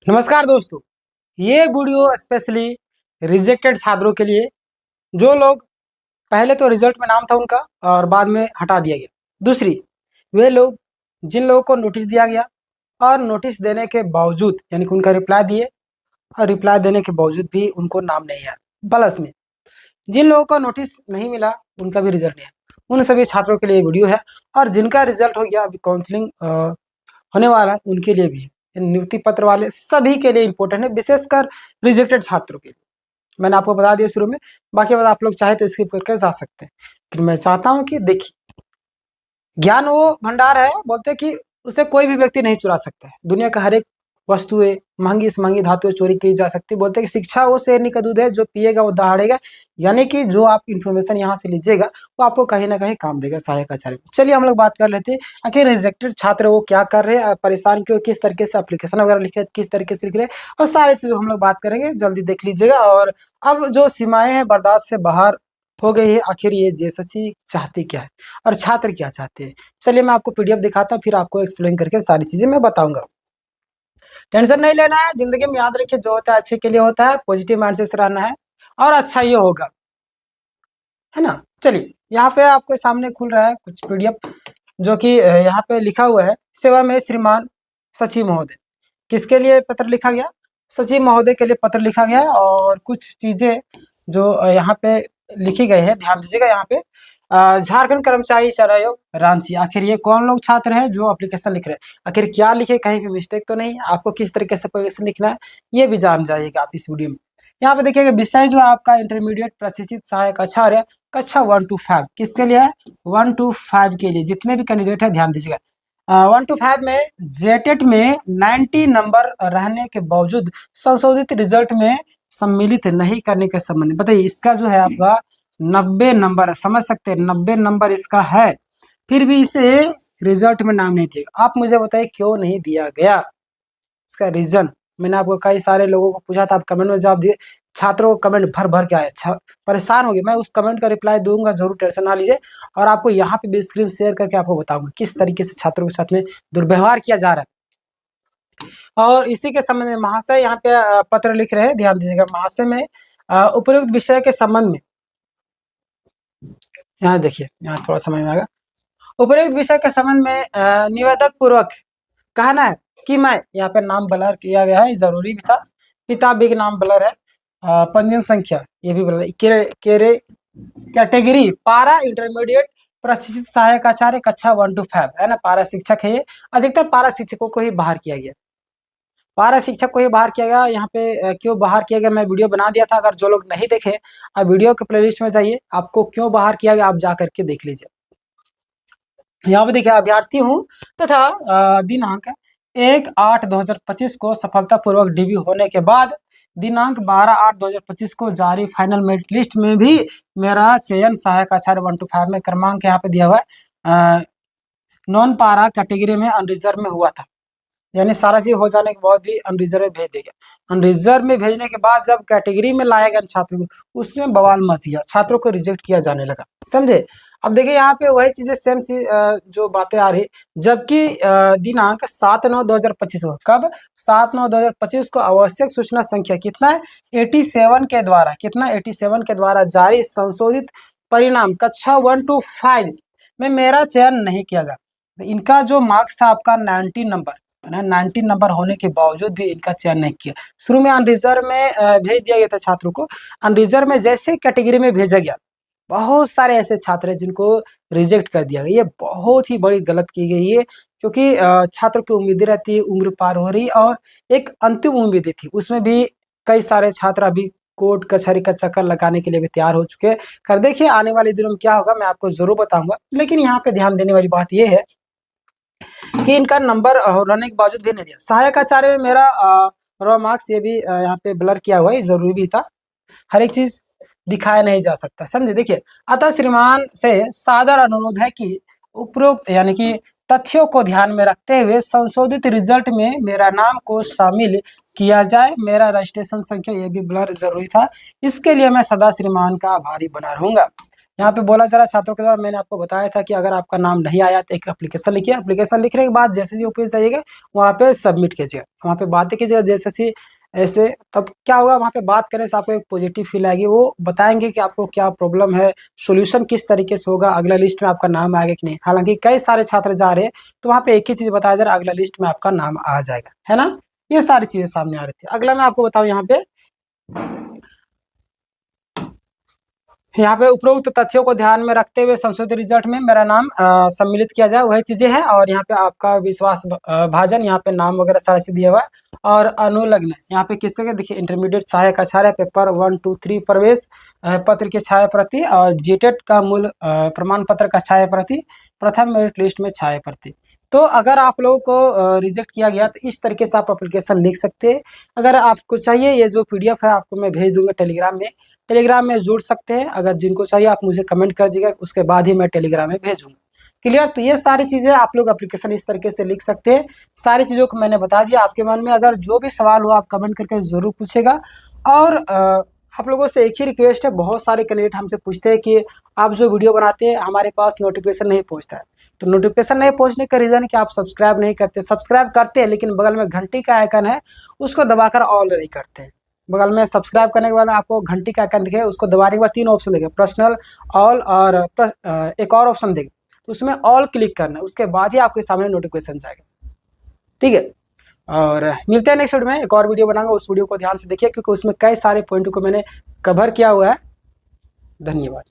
नमस्कार दोस्तों, ये वीडियो स्पेशली रिजेक्टेड छात्रों के लिए जो लोग पहले तो रिजल्ट में नाम था उनका और बाद में हटा दिया गया। दूसरी, वे लोग जिन लोगों को नोटिस दिया गया और नोटिस देने के बावजूद यानी कि उनका रिप्लाई दिए और रिप्लाई देने के बावजूद भी उनको नाम नहीं आया। प्लस में जिन लोगों को नोटिस नहीं मिला उनका भी रिजल्ट नहीं है, उन सभी छात्रों के लिए वीडियो है। और जिनका रिजल्ट हो गया, अभी काउंसलिंग होने वाला है, उनके लिए भी है। नियुक्ति पत्र वाले सभी के लिए इंपॉर्टेंट है, विशेषकर रिजेक्टेड छात्रों के लिए। मैंने आपको बता दिया शुरू में, बाकी बात आप लोग चाहे तो स्किप करके जा सकते हैं। फिर मैं चाहता हूं कि देखिए, ज्ञान वो भंडार है, बोलते हैं कि उसे कोई भी व्यक्ति नहीं चुरा सकता है। दुनिया का हर एक वस्तुएं, महंगी से महंगी धातुएं चोरी की जा सकती है। बोलते हैं कि शिक्षा वो शेरनी का दूध है, जो पिएगा वो दहाड़ेगा। यानी कि जो आप इन्फॉर्मेशन यहाँ से लीजिएगा वो आपको कहीं ना कहीं काम देगा सहायक आचार्य। चलिए हम लोग बात कर लेते हैं, आखिर रिजेक्टेड छात्र वो क्या कर रहे हैं, परेशान क्यों, किस तरीके से एप्लीकेशन वगैरह लिख रहे हैं, किस तरीके से लिख रहे हैं, और सारी चीजों हम लोग बात करेंगे। जल्दी देख लीजिएगा। और अब जो सीमाएं हैं बर्दाश्त से बाहर हो गई है, आखिर ये जेएसएससी चाहती क्या है और छात्र क्या चाहते हैं। चलिए मैं आपको पीडीएफ दिखाता हूँ, फिर आपको एक्सप्लेन करके सारी चीजें मैं बताऊंगा। टेंशन नहीं लेना है, जिंदगी में याद रखिए जो होता है अच्छे के लिए होता है, पॉजिटिव माइंड से रहना है और अच्छा ये होगा, है ना। चलिए यहाँ पे आपके सामने खुल रहा है कुछ पीडीएफ, जो कि यहाँ पे लिखा हुआ है, सेवा में श्रीमान सचिव महोदय। किसके लिए पत्र लिखा गया? सचिव महोदय के लिए पत्र लिखा गया है। और कुछ चीजें जो यहाँ पे लिखी गई है, ध्यान दीजिएगा। यहाँ पे झारखंड कर्मचारी चयन आयोग रांची। आखिर ये कौन लोग छात्र हैं जो एप्लीकेशन लिख रहे हैं, आखिर क्या लिखे, कहीं भी मिस्टेक तो नहीं, आपको किस तरीके से एप्लीकेशन लिखना है ये भी जान जाइएगा आप इस वीडियो में। यहाँ पे देखिएगा विषय जो आपका इंटरमीडिएट प्रशिक्षित सहायक आचार्य कक्षा 1 to 5 किसके लिए है? 1 to 5 के लिए जितने भी कैंडिडेट है ध्यान दीजिएगा। 1 to 5 में जेटेट में 90 नंबर रहने के बावजूद संशोधित रिजल्ट में सम्मिलित नहीं करने के संबंध में बताइए। इसका जो है आपका 90 नंबर है, समझ सकते हैं, 90 नंबर इसका है, फिर भी इसे रिजल्ट में नाम नहीं दिया। आप मुझे बताइए क्यों नहीं दिया गया, इसका रीजन। मैंने आपको कई सारे लोगों को पूछा था, आप कमेंट में जवाब दिए, छात्रों को कमेंट भर भर के आए। अच्छा परेशान हो गए, मैं उस कमेंट का रिप्लाई दूंगा जरूर, टेंशन ना लीजिए। और आपको यहाँ पे भी स्क्रीन शेयर करके आपको बताऊंगा किस तरीके से छात्रों के साथ में दुर्व्यवहार किया जा रहा है। और इसी के संबंध में महाशय यहाँ पे पत्र लिख रहे हैं, ध्यान दीजिएगा। महाशय में उपयुक्त विषय के संबंध में, यहाँ देखिए, यहाँ थोड़ा समझ में आएगा। उपयुक्त विषय के संबंध में निवेदक पूर्वक कहना है कि मैं, यहाँ पे नाम ब्लर किया गया है, जरूरी भी था, पिता भी नाम ब्लर है, पंजीयन संख्या ये भी ब्लर, कैटेगरी पारा इंटरमीडिएट प्रशिक्षित सहायक आचार्य कक्षा 1 to 5 है ना, पारा शिक्षक है ये। अधिकतर पारा शिक्षकों को ही बाहर किया गया, पारा शिक्षक को ही बाहर किया गया। यहाँ पे क्यों बाहर किया गया मैं वीडियो बना दिया था, अगर जो लोग नहीं देखे अब वीडियो के प्लेलिस्ट में जाइए, आपको क्यों बाहर किया गया आप जा करके देख लीजिए। यहाँ पे देखिए, अभ्यर्थी हूँ तथा दिनांक 1/8/2025 को सफलतापूर्वक डीबी होने के बाद दिनांक 12/8/2025 को जारी फाइनल मेरिट लिस्ट में भी मेरा चयन सहायक आचार्य 1 to 5 में क्रमांक यहाँ पे दिया हुआ है, नॉन पारा कैटेगरी में अनरिजर्व में हुआ था। यानी सारा चीज हो जाने के बाद भी अनरिजर्व में भेज देगा। अनरिजर्व में भेजने के बाद जब कैटेगरी में लाया गया छात्रों को, उसमें बवाल मच गया, छात्रों को रिजेक्ट किया जाने लगा, समझे। अब देखिए यहाँ पे वही चीजें सेम चीज जो बातें आ रही, जबकि दिनांक 7/9/2025 को, कब? 7/9/2025 को आवश्यक सूचना संख्या कितना है? 87 के द्वारा, कितना? 87 के द्वारा जारी संशोधित परिणाम कक्षा 1 to 5 में मेरा चयन नहीं किया गया। इनका जो मार्क्स था आपका 90 नंबर, 90 नंबर होने के बावजूद भी इनका चयन नहीं किया। शुरू में अनरिजर्व में भेज दिया गया था छात्रों को, अनरिजर्व में जैसे कैटेगरी में भेजा गया, बहुत सारे ऐसे छात्र हैं जिनको रिजेक्ट कर दिया गया। ये बहुत ही बड़ी गलत की गई है, क्योंकि छात्रों की उम्मीदें रहती है, उम्र पार हो रही, और एक अंतिम उम्मीदें थी, उसमें भी कई सारे छात्र अभी कोर्ट कचहरी का चक्कर लगाने के लिए भी तैयार हो चुके हैं। कर देखिए आने वाले दिनों में क्या होगा, मैं आपको जरूर बताऊंगा। लेकिन यहाँ पे ध्यान देने वाली बात यह है कि इनका नंबर रहने के बावजूद भी नहीं दिया। सहायक आचार्य में मेरा रॉ मार्क्स ये भी यहाँ पे ब्लर किया हुआ है, जरूरी भी था, हर एक चीज दिखाया नहीं जा सकता, समझे। देखिए, अतः श्रीमान से सादर अनुरोध है कि उपरोक्त यानी कि तथ्यों को ध्यान में रखते हुए संशोधित रिजल्ट में मेरा नाम को शामिल किया जाए। मेरा रजिस्ट्रेशन संख्या ये भी ब्लर जरूरी था, इसके लिए मैं सदा श्रीमान का आभारी बना रहूंगा। यहाँ पे बोला जा रहा है छात्रों के द्वारा, मैंने आपको बताया था कि अगर आपका नाम नहीं आया तो एक एप्लीकेशन लिखिए। एप्लीकेशन लिखने के बाद जैसे ही ऑफिस जाइएगा वहाँ पे सबमिट कीजिएगा, वहाँ पे बातें कीजिएगा जैसे ही ऐसे, तब क्या होगा वहाँ पे बात करने से आपको एक पॉजिटिव फील आएगी। वो बताएंगे कि आपको क्या प्रॉब्लम है, सोल्यूशन किस तरीके से होगा, अगला लिस्ट में आपका नाम आएगा कि नहीं। हालांकि कई सारे छात्र जा रहे हैं तो वहाँ पे एक ही चीज़ बताया जा रहा है, अगला लिस्ट में आपका नाम आ जाएगा, है ना। ये सारी चीज़ें सामने आ रही थी। अगला मैं आपको बताऊँ यहाँ पे उपरोक्त तथ्यों को ध्यान में रखते हुए संशोधित रिजल्ट में मेरा नाम सम्मिलित किया जाए, वही चीजें हैं। और यहाँ पे आपका विश्वास भाजन, यहाँ पे नाम वगैरह सारा चीज दिया हुआ है। और अनुलग्न यहाँ पे किस तरह देखिए, इंटरमीडिएट सहायक आचार्य पेपर 1, 2, 3 प्रवेश पत्र की छाया प्रति और जीटेट का मूल प्रमाण पत्र का छाया प्रति, प्रथम मेरिट लिस्ट में छाया प्रति। तो अगर आप लोगों को रिजेक्ट किया गया तो इस तरीके से आप एप्लीकेशन लिख सकते हैं। अगर आपको चाहिए ये जो पीडीएफ है आपको मैं भेज दूंगा टेलीग्राम में जुड़ सकते हैं। अगर जिनको चाहिए आप मुझे कमेंट कर दीजिएगा, उसके बाद ही मैं टेलीग्राम में भेजूंगा। क्लियर। तो ये सारी चीज़ें आप लोग एप्लीकेशन इस तरीके से लिख सकते हैं। सारी चीज़ों को मैंने बता दिया। आपके मन में अगर जो भी सवाल हो आप कमेंट करके ज़रूर पूछेगा। और आप लोगों से एक ही रिक्वेस्ट है, बहुत सारे कैंडिडेट हमसे पूछते हैं कि आप जो वीडियो बनाते हैं हमारे पास नोटिफिकेशन नहीं पहुँचता है। तो नोटिफिकेशन नहीं पहुँचने का रीज़न कि आप सब्सक्राइब नहीं करते। सब्सक्राइब करते हैं लेकिन बगल में घंटी का आइकन है उसको दबाकर ऑल नहीं करते हैं। बगल में सब्सक्राइब करने के बाद आपको घंटी का आइकन दिखेगा, उसको दबाने के बाद 3 ऑप्शन देखेगा, पर्सनल, ऑल और एक और ऑप्शन देगा। तो उसमें ऑल क्लिक करना है, उसके बाद ही आपके सामने नोटिफिकेशन जाएगा। ठीक है। और मिलते हैं नेक्स्ट वीडियो में। एक और वीडियो बनाऊंगा, उस वीडियो को ध्यान से देखिए क्योंकि उसमें कई सारे पॉइंट को मैंने कवर किया हुआ है। धन्यवाद।